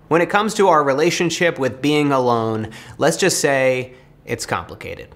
When it comes to our relationship with being alone, let's just say it's complicated.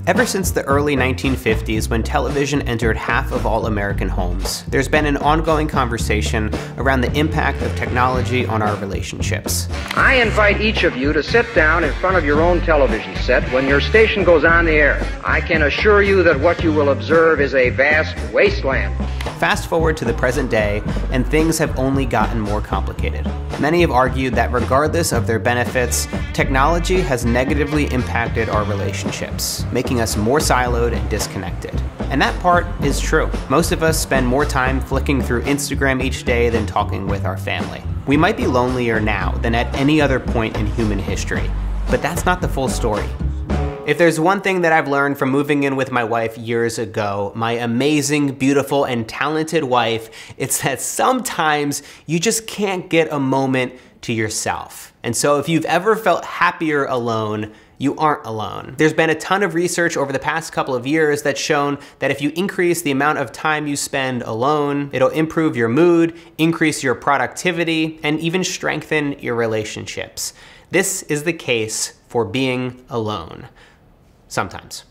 Ever since the early 1950s, when television entered half of all American homes, there's been an ongoing conversation around the impact of technology on our relationships. I invite each of you to sit down in front of your own television set when your station goes on the air. I can assure you that what you will observe is a vast wasteland. Fast forward to the present day, and things have only gotten more complicated. Many have argued that regardless of their benefits, technology has negatively impacted our relationships, making us more siloed and disconnected. And that part is true. Most of us spend more time flicking through Instagram each day than talking with our family. We might be lonelier now than at any other point in human history, but that's not the full story. If there's one thing that I've learned from moving in with my wife years ago, my amazing, beautiful, and talented wife, it's that sometimes you just can't get a moment to yourself. And so if you've ever felt happier alone, you aren't alone. There's been a ton of research over the past couple of years that's shown that if you increase the amount of time you spend alone, it'll improve your mood, increase your productivity, and even strengthen your relationships. This is the case for being alone. Sometimes.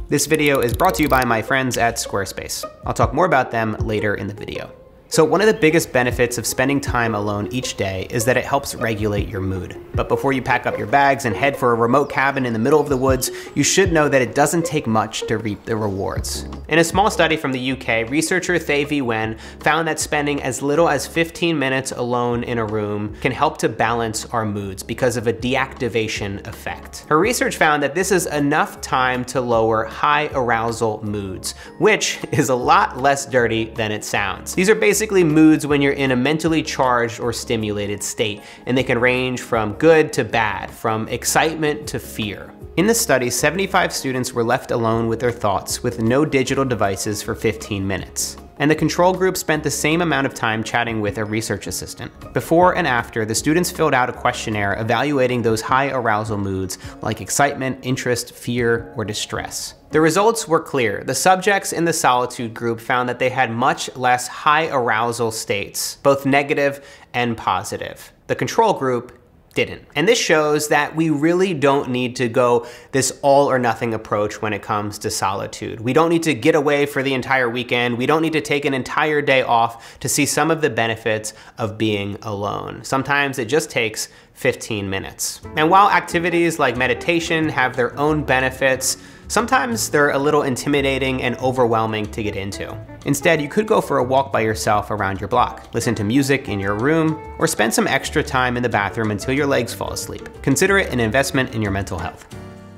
This video is brought to you by my friends at Squarespace. I'll talk more about them later in the video. So one of the biggest benefits of spending time alone each day is that it helps regulate your mood. But before you pack up your bags and head for a remote cabin in the middle of the woods, you should know that it doesn't take much to reap the rewards. In a small study from the UK, researcher Thay V. Wen found that spending as little as 15 minutes alone in a room can help to balance our moods because of a deactivation effect. Her research found that this is enough time to lower high arousal moods, which is a lot less dirty than it sounds. These are basically moods when you're in a mentally charged or stimulated state, and they can range from good to bad, from excitement to fear. In the study, 75 students were left alone with their thoughts with no digital devices for 15 minutes. And the control group spent the same amount of time chatting with a research assistant. Before and after, the students filled out a questionnaire evaluating those high arousal moods like excitement, interest, fear, or distress. The results were clear. The subjects in the solitude group found that they had much less high arousal states, both negative and positive. The control group didn't. And this shows that we really don't need to go this all or nothing approach when it comes to solitude. We don't need to get away for the entire weekend. We don't need to take an entire day off to see some of the benefits of being alone. Sometimes it just takes 15 minutes. And while activities like meditation have their own benefits, sometimes they're a little intimidating and overwhelming to get into. Instead, you could go for a walk by yourself around your block, listen to music in your room, or spend some extra time in the bathroom until your legs fall asleep. Consider it an investment in your mental health.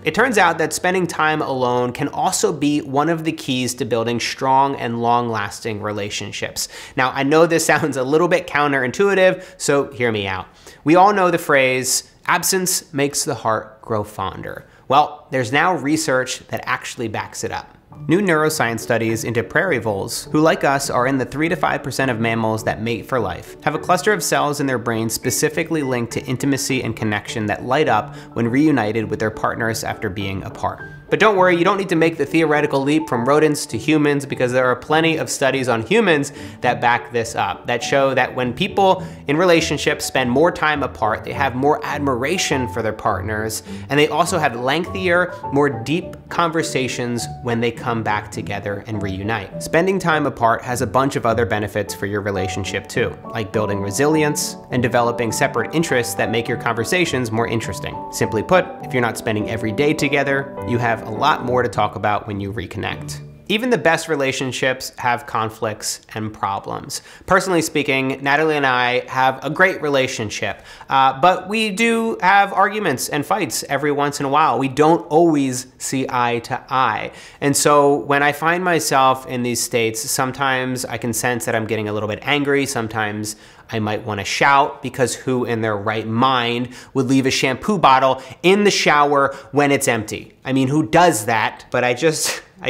It turns out that spending time alone can also be one of the keys to building strong and long-lasting relationships. Now, I know this sounds a little bit counterintuitive, so hear me out. We all know the phrase, absence makes the heart grow fonder. Well, there's now research that actually backs it up. New neuroscience studies into prairie voles, who like us are in the 3 to 5% of mammals that mate for life, have a cluster of cells in their brains specifically linked to intimacy and connection that light up when reunited with their partners after being apart. But don't worry, you don't need to make the theoretical leap from rodents to humans, because there are plenty of studies on humans that back this up, that show that when people in relationships spend more time apart, they have more admiration for their partners, and they also have lengthier, more deep conversations when they come back together and reunite. Spending time apart has a bunch of other benefits for your relationship too, like building resilience and developing separate interests that make your conversations more interesting. Simply put, if you're not spending every day together, you have a lot more to talk about when you reconnect. Even the best relationships have conflicts and problems. Personally speaking, Natalie and I have a great relationship, but we do have arguments and fights every once in a while. We don't always see eye to eye. And so when I find myself in these states, sometimes I can sense that I'm getting a little bit angry. Sometimes I might want to shout, because who in their right mind would leave a shampoo bottle in the shower when it's empty? I mean, who does that? But I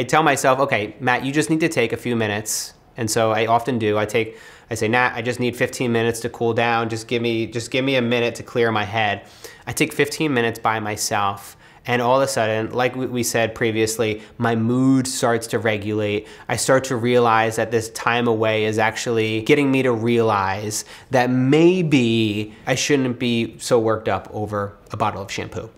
tell myself, okay, Matt, you just need to take a few minutes. And so I often do. I say, Nat, I just need 15 minutes to cool down. Just give me a minute to clear my head. I take 15 minutes by myself, And all of a sudden, like we said previously, my mood starts to regulate. I start to realize that this time away is actually getting me to realize that maybe I shouldn't be so worked up over a bottle of shampoo.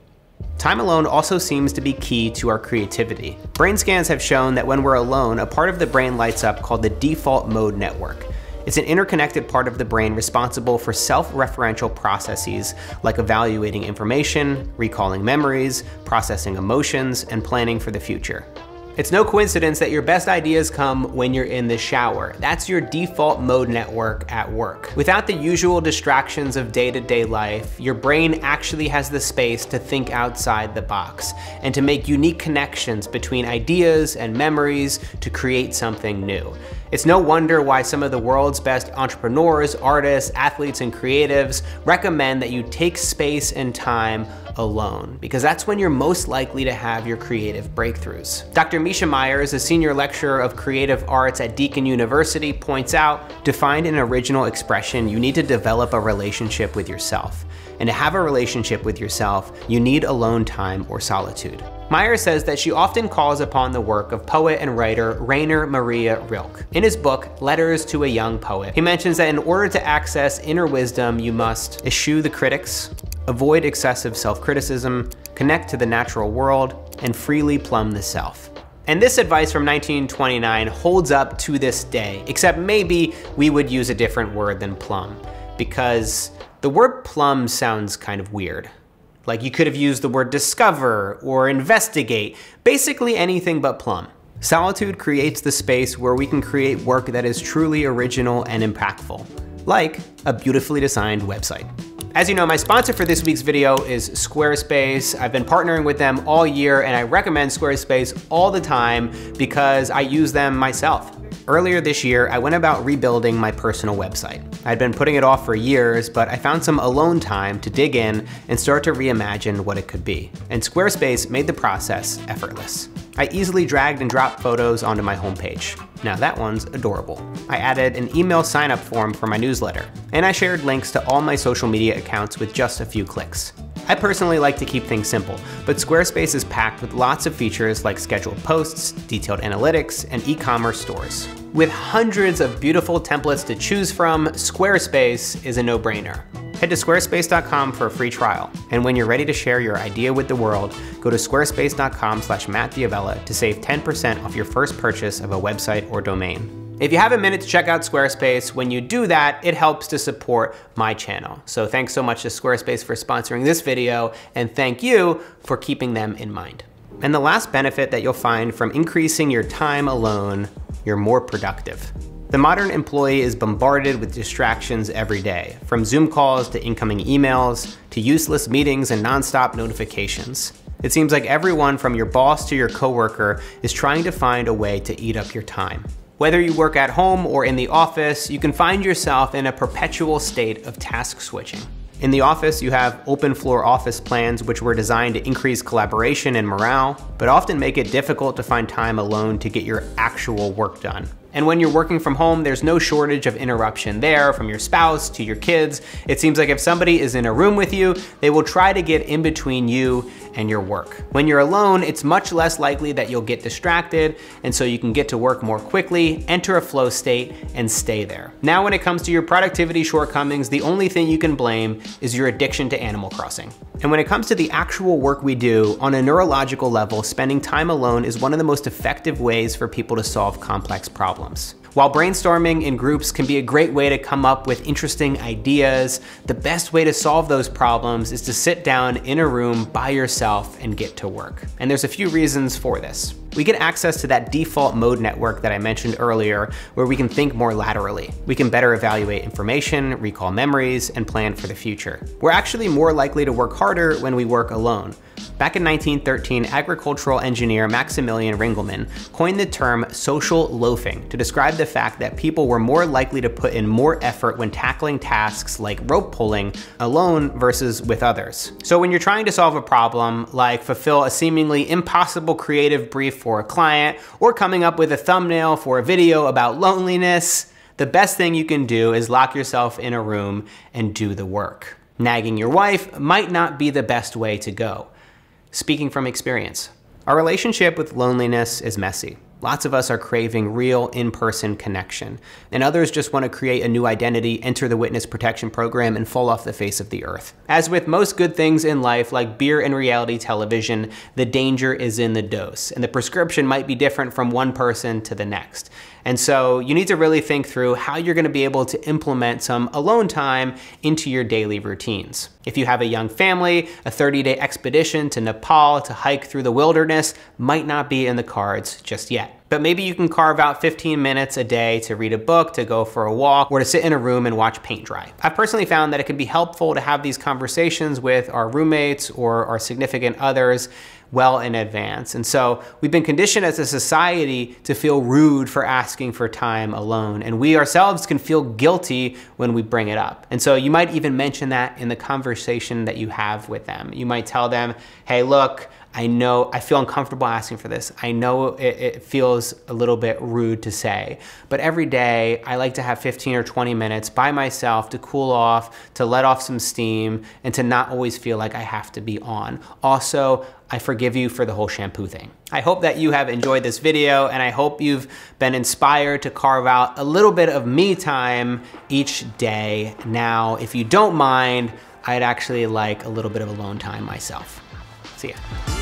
Time alone also seems to be key to our creativity. Brain scans have shown that when we're alone, a part of the brain lights up called the default mode network. It's an interconnected part of the brain responsible for self-referential processes like evaluating information, recalling memories, processing emotions, and planning for the future. It's no coincidence that your best ideas come when you're in the shower. That's your default mode network at work. Without the usual distractions of day-to-day life, your brain actually has the space to think outside the box and to make unique connections between ideas and memories to create something new. It's no wonder why some of the world's best entrepreneurs, artists, athletes, and creatives recommend that you take space and time alone, because that's when you're most likely to have your creative breakthroughs. Dr. Misha Myers, a senior lecturer of creative arts at Deakin University, points out, to find an original expression, you need to develop a relationship with yourself. And to have a relationship with yourself, you need alone time or solitude. Myers says that she often calls upon the work of poet and writer Rainer Maria Rilke. In his book, Letters to a Young Poet, he mentions that in order to access inner wisdom, you must eschew the critics, avoid excessive self-criticism, connect to the natural world, and freely plumb the self. And this advice from 1929 holds up to this day, except maybe we would use a different word than plumb, because the word plumb sounds kind of weird. Like you could have used the word discover or investigate, basically anything but plumb. Solitude creates the space where we can create work that is truly original and impactful, like a beautifully designed website. As you know, my sponsor for this week's video is Squarespace. I've been partnering with them all year, and I recommend Squarespace all the time because I use them myself. Earlier this year, I went about rebuilding my personal website. I'd been putting it off for years, but I found some alone time to dig in and start to reimagine what it could be. And Squarespace made the process effortless. I easily dragged and dropped photos onto my homepage. Now that one's adorable. I added an email sign-up form for my newsletter, and I shared links to all my social media accounts with just a few clicks. I personally like to keep things simple, but Squarespace is packed with lots of features like scheduled posts, detailed analytics, and e-commerce stores. With hundreds of beautiful templates to choose from, Squarespace is a no-brainer. Head to squarespace.com for a free trial. And when you're ready to share your idea with the world, go to squarespace.com/MattDiavella to save 10% off your first purchase of a website or domain. If you have a minute to check out Squarespace, when you do that, it helps to support my channel. So thanks so much to Squarespace for sponsoring this video, and thank you for keeping them in mind. And the last benefit that you'll find from increasing your time alone, you're more productive. The modern employee is bombarded with distractions every day, from Zoom calls to incoming emails, to useless meetings and nonstop notifications. It seems like everyone from your boss to your coworker is trying to find a way to eat up your time. Whether you work at home or in the office, you can find yourself in a perpetual state of task switching. In the office, you have open floor office plans which were designed to increase collaboration and morale, but often make it difficult to find time alone to get your actual work done. And when you're working from home, there's no shortage of interruption there, from your spouse to your kids. It seems like if somebody is in a room with you, they will try to get in between you and your work. When you're alone, it's much less likely that you'll get distracted, and so you can get to work more quickly, enter a flow state, and stay there. Now, when it comes to your productivity shortcomings, the only thing you can blame is your addiction to Animal Crossing. And when it comes to the actual work we do, on a neurological level, spending time alone is one of the most effective ways for people to solve complex problems. While brainstorming in groups can be a great way to come up with interesting ideas, the best way to solve those problems is to sit down in a room by yourself and get to work. And there's a few reasons for this. We get access to that default mode network that I mentioned earlier, where we can think more laterally. We can better evaluate information, recall memories, and plan for the future. We're actually more likely to work harder when we work alone. Back in 1913, agricultural engineer Maximilian Ringelmann coined the term social loafing to describe the fact that people were more likely to put in more effort when tackling tasks like rope pulling alone versus with others. So when you're trying to solve a problem, like fulfill a seemingly impossible creative brief for a client, or coming up with a thumbnail for a video about loneliness, the best thing you can do is lock yourself in a room and do the work. Nagging your wife might not be the best way to go. Speaking from experience, our relationship with loneliness is messy. Lots of us are craving real in-person connection, and others just want to create a new identity, enter the witness protection program, and fall off the face of the earth. As with most good things in life, like beer and reality television, the danger is in the dose, and the prescription might be different from one person to the next. And so you need to really think through how you're going to be able to implement some alone time into your daily routines. If you have a young family, a 30-day expedition to Nepal to hike through the wilderness might not be in the cards just yet. But maybe you can carve out 15 minutes a day to read a book, to go for a walk, or to sit in a room and watch paint dry. I've personally found that it can be helpful to have these conversations with our roommates or our significant others well in advance. And so we've been conditioned as a society to feel rude for asking for time alone, and we ourselves can feel guilty when we bring it up. And so you might even mention that in the conversation that you have with them. You might tell them, hey, look, I know I feel uncomfortable asking for this. I know it feels a little bit rude to say, but every day I like to have 15 or 20 minutes by myself to cool off, to let off some steam, and to not always feel like I have to be on. Also, I forgive you for the whole shampoo thing. I hope that you have enjoyed this video, and I hope you've been inspired to carve out a little bit of me time each day. Now, if you don't mind, I'd actually like a little bit of alone time myself. See ya.